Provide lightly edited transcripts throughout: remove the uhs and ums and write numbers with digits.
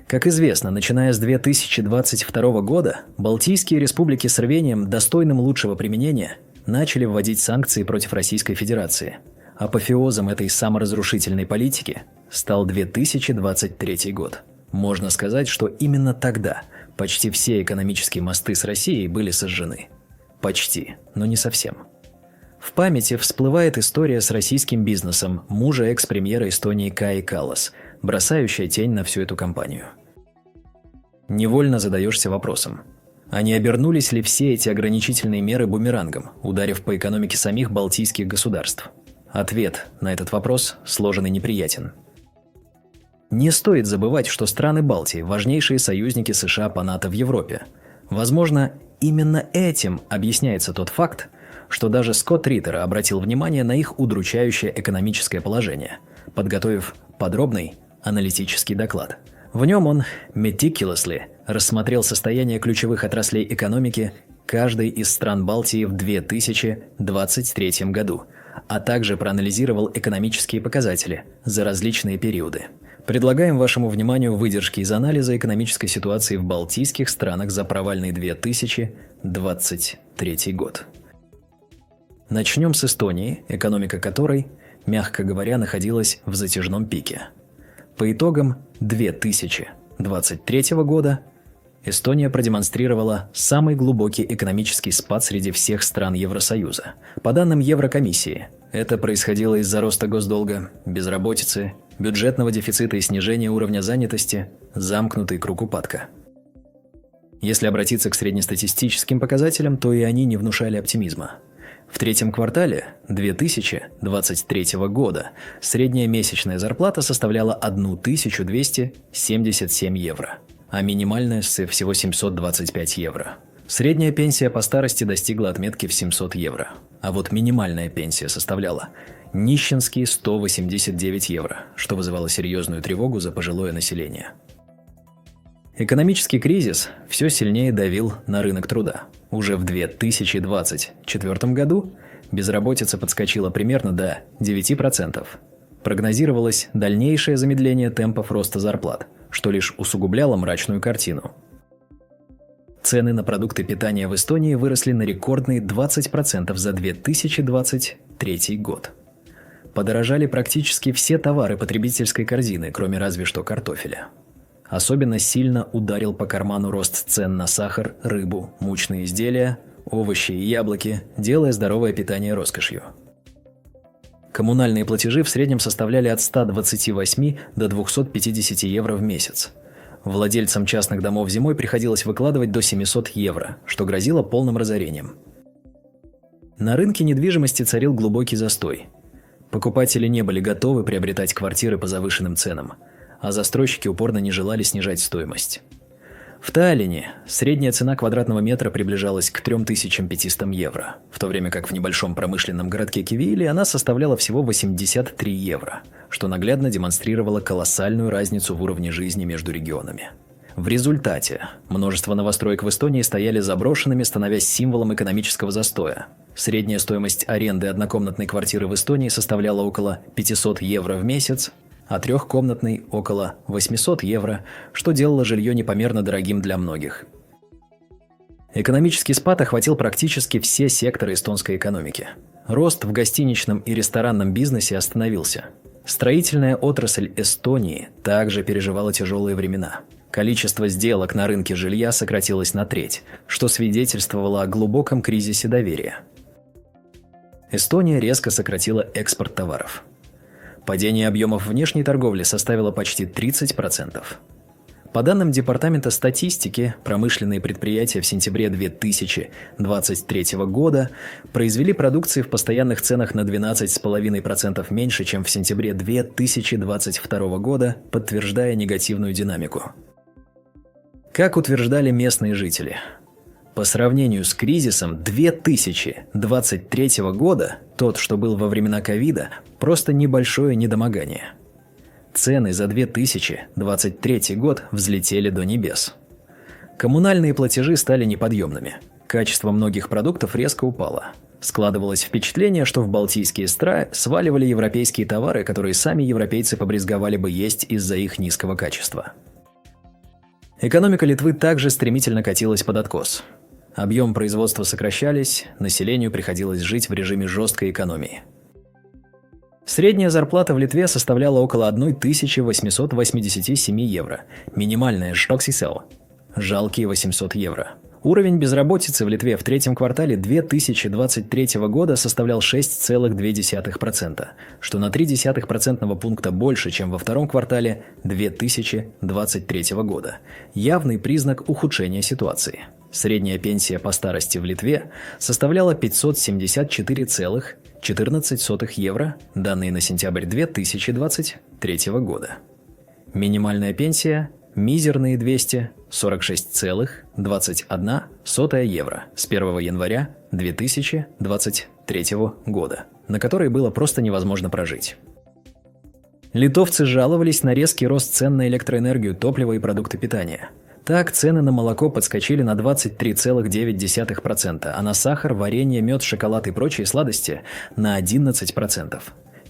Как известно, начиная с 2022 года, Балтийские республики с рвением, достойным лучшего применения, начали вводить санкции против Российской Федерации. Апофеозом этой саморазрушительной политики стал 2023 год. Можно сказать, что именно тогда почти все экономические мосты с Россией были сожжены. Почти, но не совсем. В памяти всплывает история с российским бизнесом мужа экс-премьера Эстонии Каи Каллас, бросающая тень на всю эту кампанию. Невольно задаешься вопросом, а не обернулись ли все эти ограничительные меры бумерангом, ударив по экономике самих балтийских государств? Ответ на этот вопрос сложен и неприятен. Не стоит забывать, что страны Балтии – важнейшие союзники США по НАТО в Европе. Возможно, именно этим объясняется тот факт, что даже Скотт Риттер обратил внимание на их удручающее экономическое положение, подготовив подробный аналитический доклад. В нем он meticulously рассмотрел состояние ключевых отраслей экономики каждой из стран Балтии в 2023 году, а также проанализировал экономические показатели за различные периоды. Предлагаем вашему вниманию выдержки из анализа экономической ситуации в балтийских странах за провальный 2023 год. Начнем с Эстонии, экономика которой, мягко говоря, находилась в затяжном пике. По итогам 2023 года Эстония продемонстрировала самый глубокий экономический спад среди всех стран Евросоюза. По данным Еврокомиссии, это происходило из-за роста госдолга, безработицы, бюджетного дефицита и снижения уровня занятости, замкнутый круг упадка. Если обратиться к среднестатистическим показателям, то и они не внушали оптимизма. В третьем квартале 2023 года средняя месячная зарплата составляла 1277 евро, а минимальная всего 725 евро. Средняя пенсия по старости достигла отметки в 700 евро, а вот минимальная пенсия составляла нищенские 189 евро, что вызывало серьезную тревогу за пожилое население. Экономический кризис все сильнее давил на рынок труда. Уже в 2024 году безработица подскочила примерно до 9%. Прогнозировалось дальнейшее замедление темпов роста зарплат, что лишь усугубляло мрачную картину. Цены на продукты питания в Эстонии выросли на рекордные 20% за 2023 год. Подорожали практически все товары потребительской корзины, кроме разве что картофеля. Особенно сильно ударил по карману рост цен на сахар, рыбу, мучные изделия, овощи и яблоки, делая здоровое питание роскошью. Коммунальные платежи в среднем составляли от 128 до 250 евро в месяц. Владельцам частных домов зимой приходилось выкладывать до 700 евро, что грозило полным разорением. На рынке недвижимости царил глубокий застой. Покупатели не были готовы приобретать квартиры по завышенным ценам, а застройщики упорно не желали снижать стоимость. В Таллине средняя цена квадратного метра приближалась к 3500 евро, в то время как в небольшом промышленном городке Кивиили она составляла всего 83 евро, что наглядно демонстрировало колоссальную разницу в уровне жизни между регионами. В результате множество новостроек в Эстонии стояли заброшенными, становясь символом экономического застоя. Средняя стоимость аренды однокомнатной квартиры в Эстонии составляла около 500 евро в месяц, а трехкомнатной – около 800 евро, что делало жилье непомерно дорогим для многих. Экономический спад охватил практически все секторы эстонской экономики. Рост в гостиничном и ресторанном бизнесе остановился. Строительная отрасль Эстонии также переживала тяжелые времена. Количество сделок на рынке жилья сократилось на треть, что свидетельствовало о глубоком кризисе доверия. Эстония резко сократила экспорт товаров. Падение объемов внешней торговли составило почти 30%. По данным Департамента статистики, промышленные предприятия в сентябре 2023 года произвели продукции в постоянных ценах на 12,5% меньше, чем в сентябре 2022 года, подтверждая негативную динамику. Как утверждали местные жители, по сравнению с кризисом 2023 года, тот, что был во времена ковида, просто небольшое недомогание. Цены за 2023 год взлетели до небес. Коммунальные платежи стали неподъемными. Качество многих продуктов резко упало. Складывалось впечатление, что в балтийские страны сваливали европейские товары, которые сами европейцы побрезговали бы есть из-за их низкого качества. Экономика Литвы также стремительно катилась под откос. Объем производства сокращались, населению приходилось жить в режиме жесткой экономии. Средняя зарплата в Литве составляла около 1887 евро, минимальная Штоксисел – жалкие 800 евро. Уровень безработицы в Литве в третьем квартале 2023 года составлял 6,2%, что на 0,3% пункта больше, чем во втором квартале 2023 года. Явный признак ухудшения ситуации. Средняя пенсия по старости в Литве составляла 574,14 евро, данные на сентябрь 2023 года. Минимальная пенсия – мизерные 246,21 евро с 1 января 2023 года, на которые было просто невозможно прожить. Литовцы жаловались на резкий рост цен на электроэнергию, топливо и продукты питания. Так, цены на молоко подскочили на 23,9%, а на сахар, варенье, мед, шоколад и прочие сладости – на 11%.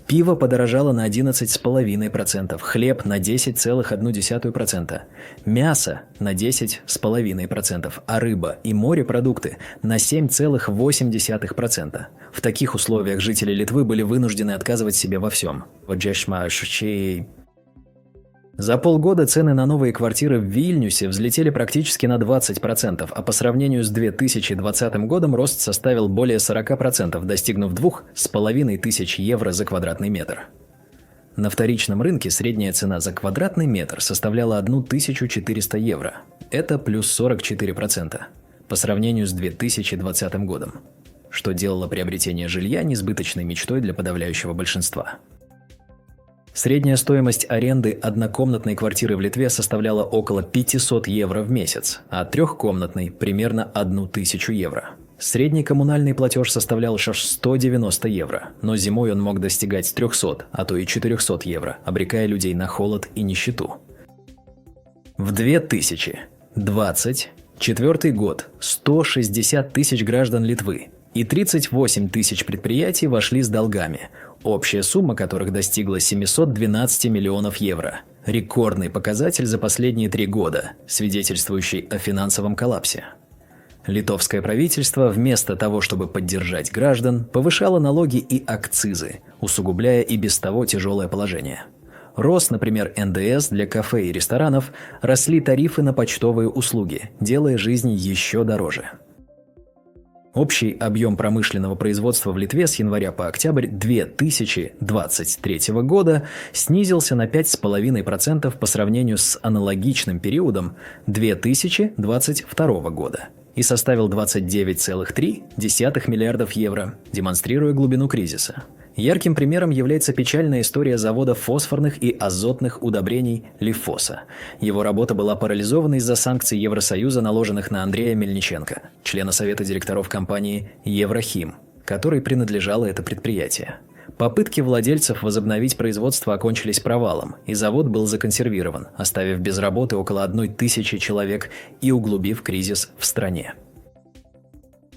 Пиво подорожало на 11,5%, хлеб на 10,1%, мясо на 10,5%, а рыба и морепродукты на 7,8%. В таких условиях жители Литвы были вынуждены отказывать себе во всем. За полгода цены на новые квартиры в Вильнюсе взлетели практически на 20%, а по сравнению с 2020 годом рост составил более 40%, достигнув 2500 евро за квадратный метр. На вторичном рынке средняя цена за квадратный метр составляла 1400 евро. Это плюс 44% по сравнению с 2020 годом, что делало приобретение жилья несбыточной мечтой для подавляющего большинства. Средняя стоимость аренды однокомнатной квартиры в Литве составляла около 500 евро в месяц, а трехкомнатной – примерно 1000 евро. Средний коммунальный платеж составлял аж 190 евро, но зимой он мог достигать 300, а то и 400 евро, обрекая людей на холод и нищету. В 2024 год 160 тысяч граждан Литвы и 38 тысяч предприятий вошли с долгами, общая сумма которых достигла 712 миллионов евро. Рекордный показатель за последние 3 года, свидетельствующий о финансовом коллапсе. Литовское правительство вместо того, чтобы поддержать граждан, повышало налоги и акцизы, усугубляя и без того тяжелое положение. Рос, например, НДС для кафе и ресторанов, росли тарифы на почтовые услуги, делая жизнь еще дороже. Общий объем промышленного производства в Литве с января по октябрь 2023 года снизился на 5,5% по сравнению с аналогичным периодом 2022 года и составил 29,3 миллиардов евро, демонстрируя глубину кризиса. Ярким примером является печальная история завода фосфорных и азотных удобрений Лифоса. Его работа была парализована из-за санкций Евросоюза, наложенных на Андрея Мельниченко, члена совета директоров компании «Еврохим», которой принадлежало это предприятие. Попытки владельцев возобновить производство окончились провалом, и завод был законсервирован, оставив без работы около 1000 человек и углубив кризис в стране.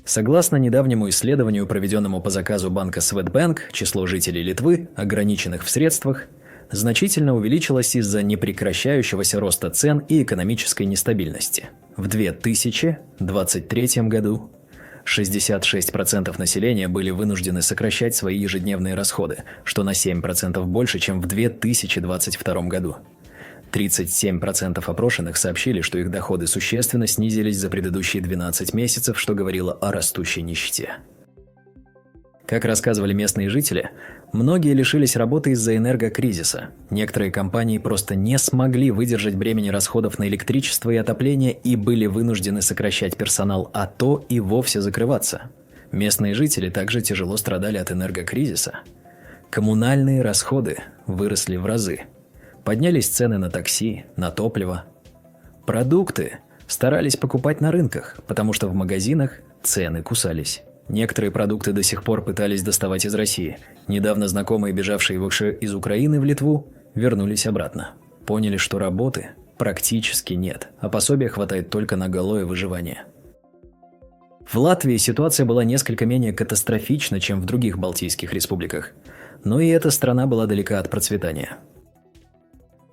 Согласно недавнему исследованию, проведенному по заказу банка Swedbank, число жителей Литвы, ограниченных в средствах, значительно увеличилось из-за непрекращающегося роста цен и экономической нестабильности. В 2023 году 66% населения были вынуждены сокращать свои ежедневные расходы, что на 7% больше, чем в 2022 году. 37% опрошенных сообщили, что их доходы существенно снизились за предыдущие 12 месяцев, что говорило о растущей нищете. Как рассказывали местные жители, многие лишились работы из-за энергокризиса. Некоторые компании просто не смогли выдержать бремени расходов на электричество и отопление и были вынуждены сокращать персонал, а то и вовсе закрываться. Местные жители также тяжело страдали от энергокризиса. Коммунальные расходы выросли в разы. Поднялись цены на такси, на топливо. Продукты старались покупать на рынках, потому что в магазинах цены кусались. Некоторые продукты до сих пор пытались доставать из России. Недавно знакомые, бежавшие из Украины в Литву, вернулись обратно. Поняли, что работы практически нет, а пособия хватает только на голое выживание. В Латвии ситуация была несколько менее катастрофична, чем в других балтийских республиках. Но и эта страна была далека от процветания.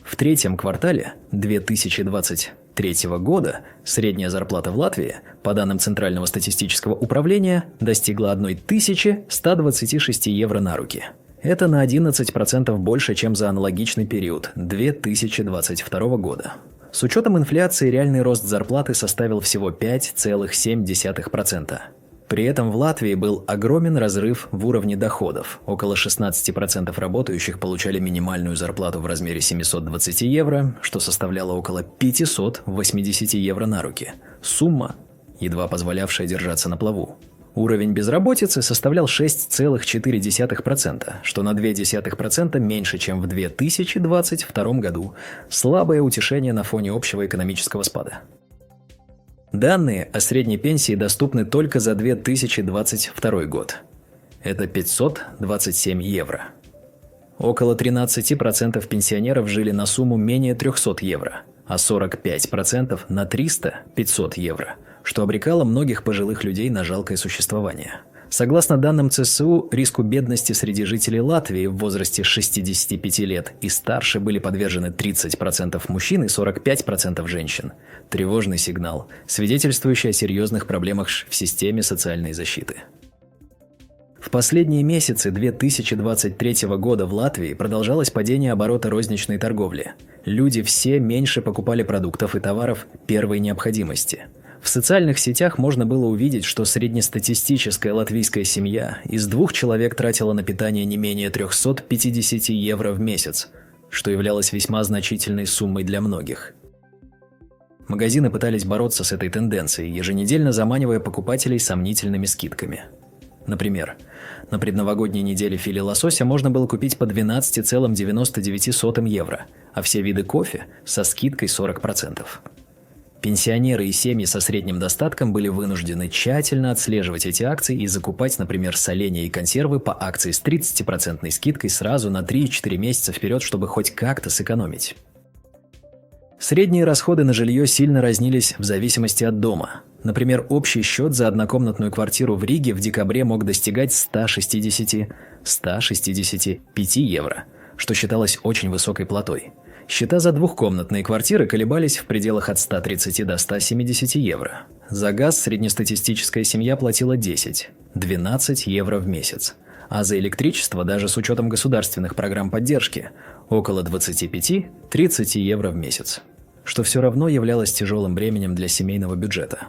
В третьем квартале 2023 года средняя зарплата в Латвии, по данным Центрального статистического управления, достигла 1126 евро на руки. Это на 11% больше, чем за аналогичный период 2022 года. С учетом инфляции реальный рост зарплаты составил всего 5,7%. При этом в Латвии был огромен разрыв в уровне доходов. Около 16% работающих получали минимальную зарплату в размере 720 евро, что составляло около 580 евро на руки. Сумма, едва позволявшая держаться на плаву. Уровень безработицы составлял 6,4%, что на 0,2% меньше, чем в 2022 году. Слабое утешение на фоне общего экономического спада. Данные о средней пенсии доступны только за 2022 год. Это 527 евро. Около 13% пенсионеров жили на сумму менее 300 евро, а 45% на 300-500 евро, что обрекало многих пожилых людей на жалкое существование. Согласно данным ЦСУ, риску бедности среди жителей Латвии в возрасте 65 лет и старше были подвержены 30% мужчин и 45% женщин. Тревожный сигнал, свидетельствующий о серьезных проблемах в системе социальной защиты. В последние месяцы 2023 года в Латвии продолжалось падение оборота розничной торговли. Люди все меньше покупали продуктов и товаров первой необходимости. В социальных сетях можно было увидеть, что среднестатистическая латвийская семья из 2 человек тратила на питание не менее 350 евро в месяц, что являлось весьма значительной суммой для многих. Магазины пытались бороться с этой тенденцией, еженедельно заманивая покупателей сомнительными скидками. Например, на предновогодней неделе филе лосося можно было купить по 12,99 евро, а все виды кофе со скидкой 40%. Пенсионеры и семьи со средним достатком были вынуждены тщательно отслеживать эти акции и закупать, например, соленья и консервы по акции с 30% скидкой сразу на 3-4 месяца вперед, чтобы хоть как-то сэкономить. Средние расходы на жилье сильно разнились в зависимости от дома. Например, общий счет за однокомнатную квартиру в Риге в декабре мог достигать 160-165 евро, что считалось очень высокой платой. Счета за двухкомнатные квартиры колебались в пределах от 130 до 170 евро. За газ среднестатистическая семья платила 10-12 евро в месяц, а за электричество, даже с учетом государственных программ поддержки, около 25-30 евро в месяц, что все равно являлось тяжелым бременем для семейного бюджета.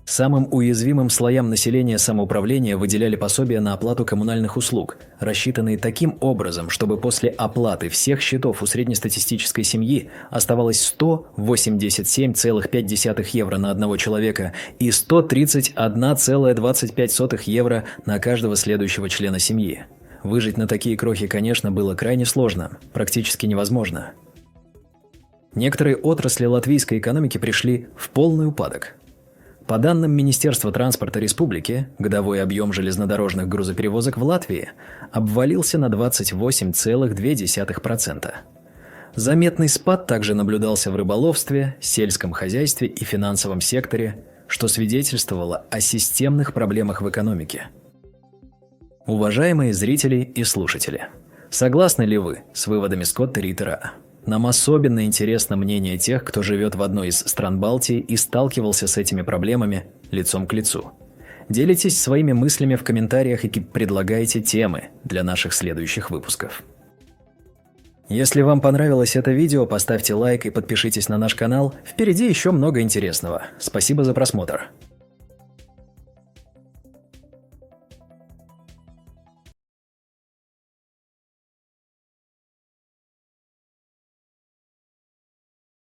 Самым уязвимым слоям населения самоуправления выделяли пособия на оплату коммунальных услуг, рассчитанные таким образом, чтобы после оплаты всех счетов у среднестатистической семьи оставалось 187,5 евро на одного человека и 131,25 евро на каждого следующего члена семьи. Выжить на такие крохи, конечно, было крайне сложно, практически невозможно. Некоторые отрасли латвийской экономики пришли в полный упадок. По данным Министерства транспорта республики, годовой объем железнодорожных грузоперевозок в Латвии обвалился на 28,2%. Заметный спад также наблюдался в рыболовстве, сельском хозяйстве и финансовом секторе, что свидетельствовало о системных проблемах в экономике. Уважаемые зрители и слушатели, согласны ли вы с выводами Скотта Риттера? Нам особенно интересно мнение тех, кто живет в одной из стран Балтии и сталкивался с этими проблемами лицом к лицу. Делитесь своими мыслями в комментариях и предлагайте темы для наших следующих выпусков. Если вам понравилось это видео, поставьте лайк и подпишитесь на наш канал. Впереди еще много интересного. Спасибо за просмотр.